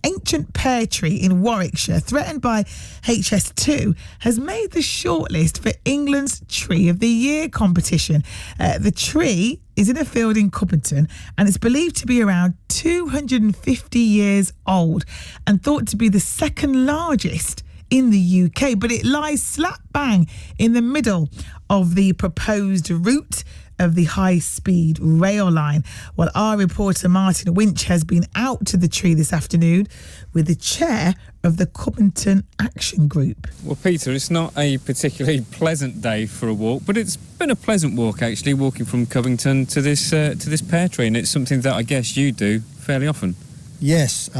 ancient pear tree in Warwickshire, threatened by HS2, has made the shortlist for England's Tree of the Year competition. The tree is in a field in Covington and it's believed to be around 250 years old and thought to be the second largest in the UK, but it lies slap bang in the middle of the proposed route of the high-speed rail line. Well, our reporter Martin Winch has been out to the tree this afternoon with the chair of the Covington Action Group. Well, Peter, it's not a particularly pleasant day for a walk, but it's been a pleasant walk, actually, walking from Covington to this pear tree, and it's something that I guess you do fairly often. Yes,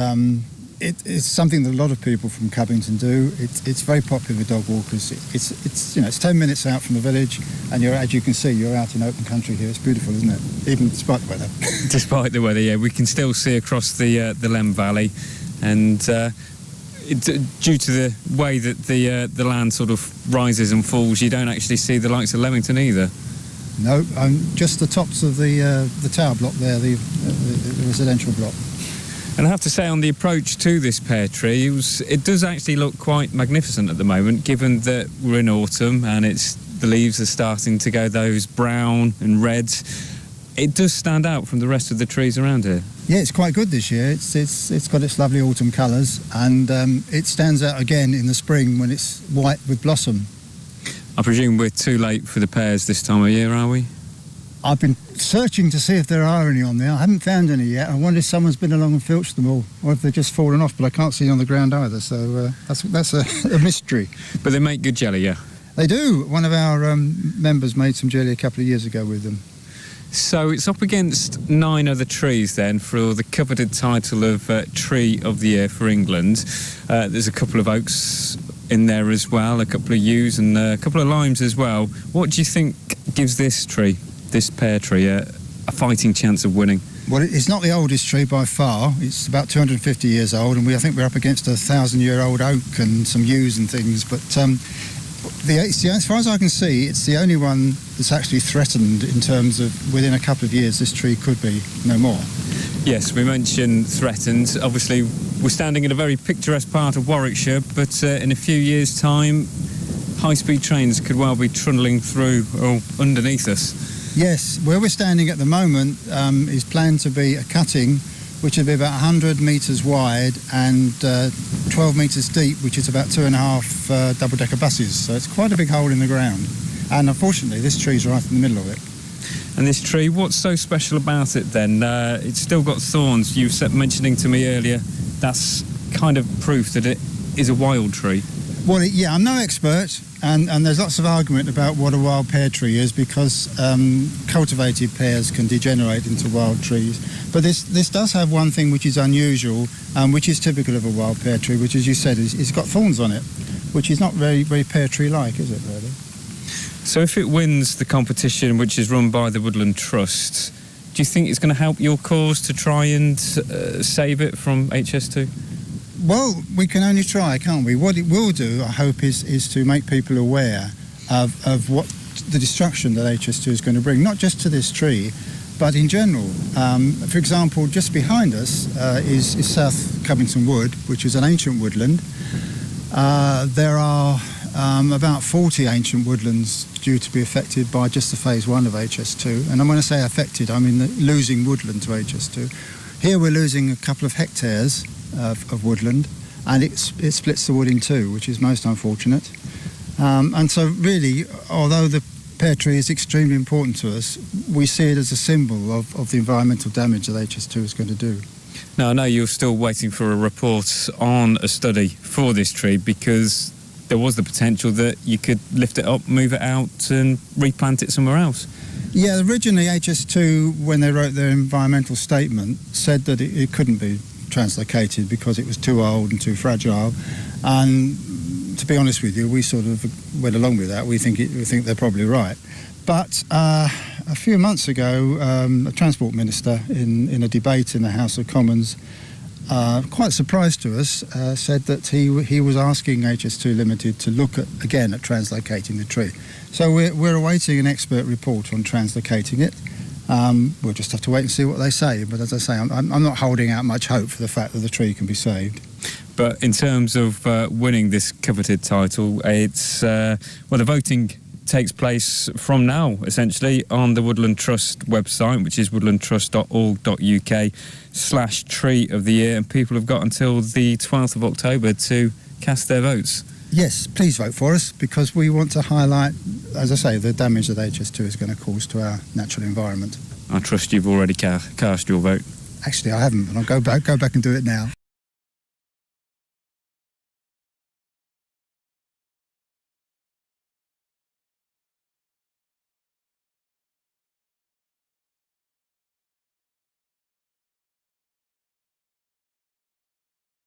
it's something that a lot of people from Covington do. It's very popular with dog walkers. It's 10 minutes out from the village, and as you can see, you're out in open country here. It's beautiful, isn't it? Even despite the weather. Despite the weather, yeah, we can still see across the Lem Valley, and due to the way that the land sort of rises and falls, you don't actually see the likes of Leamington either. No, just the tops of the tower block there, the residential block. And I have to say, on the approach to this pear tree, it does actually look quite magnificent at the moment, given that we're in autumn and the leaves are starting to go those brown and reds. It does stand out from the rest of the trees around here. Yeah, it's quite good this year. It's got its lovely autumn colours, and it stands out again in the spring when it's white with blossom. I presume we're too late for the pears this time of year, are we? I've been searching to see if there are any on there. I haven't found any yet. I wonder if someone's been along and filched them all, or if they've just fallen off, but I can't see on the ground either, so that's a mystery. But they make good jelly, yeah? They do. One of our members made some jelly a couple of years ago with them. So it's up against 9 other trees then for the coveted title of Tree of the Year for England. There's a couple of oaks in there as well, a couple of yews and a couple of limes as well. What do you think gives this tree, this pear tree, a fighting chance of winning? Well, it's not the oldest tree by far. It's about 250 years old, and I think we're up against a 1,000-year-old oak and some yews and things. But as far as I can see, it's the only one that's actually threatened in terms of within a couple of years this tree could be no more. Yes, we mentioned threatened. Obviously, we're standing in a very picturesque part of Warwickshire, but in a few years' time, high-speed trains could well be trundling through or underneath us. Yes, where we're standing at the moment is planned to be a cutting which will be about 100 metres wide and 12 metres deep, which is about 2.5 double-decker buses. So it's quite a big hole in the ground. And unfortunately, this tree's right in the middle of it. And this tree, what's so special about it then? It's still got thorns. You were mentioning to me earlier, that's kind of proof that it is a wild tree. Well, yeah, I'm no expert, and there's lots of argument about what a wild pear tree is because cultivated pears can degenerate into wild trees. But this does have one thing which is unusual, which is typical of a wild pear tree, which, as you said, it's got thorns on it, which is not very, very pear tree-like, is it, really? So if it wins the competition, which is run by the Woodland Trust, do you think it's going to help your cause to try and save it from HS2? Well, we can only try, can't we? What it will do, I hope, is to make people aware of what the destruction that HS2 is going to bring, not just to this tree, but in general. For example, just behind us is South Covington Wood, which is an ancient woodland. There are about 40 ancient woodlands due to be affected by just the phase 1 of HS2. And when I say affected, I mean losing woodland to HS2. Here we're losing a couple of hectares of woodland, and it splits the wood in two, which is most unfortunate. And so really, although the pear tree is extremely important to us, we see it as a symbol of the environmental damage that HS2 is going to do. Now, I know you're still waiting for a report on a study for this tree because there was the potential that you could lift it up, move it out and replant it somewhere else. Yeah, originally HS2, when they wrote their environmental statement, said that it couldn't be translocated because it was too old and too fragile. And to be honest with you, we sort of went along with that. We think they're probably right. But a few months ago, a transport minister in a debate in the House of Commons, quite surprised to us, said that he was asking HS2 Limited to look at translocating the tree. So we're awaiting an expert report on translocating it. We'll just have to wait and see what they say. But as I say, I'm not holding out much hope for the fact that the tree can be saved. But in terms of winning this coveted title, it's the voting takes place from now, essentially, on the Woodland Trust website, which is woodlandtrust.org.uk/tree of the year, and people have got until the 12th of October to cast their votes. Yes, please vote for us, because we want to highlight, as I say, the damage that HS2 is going to cause to our natural environment. I trust you've already cast your vote. Actually, I haven't, but I'll go back and do it now.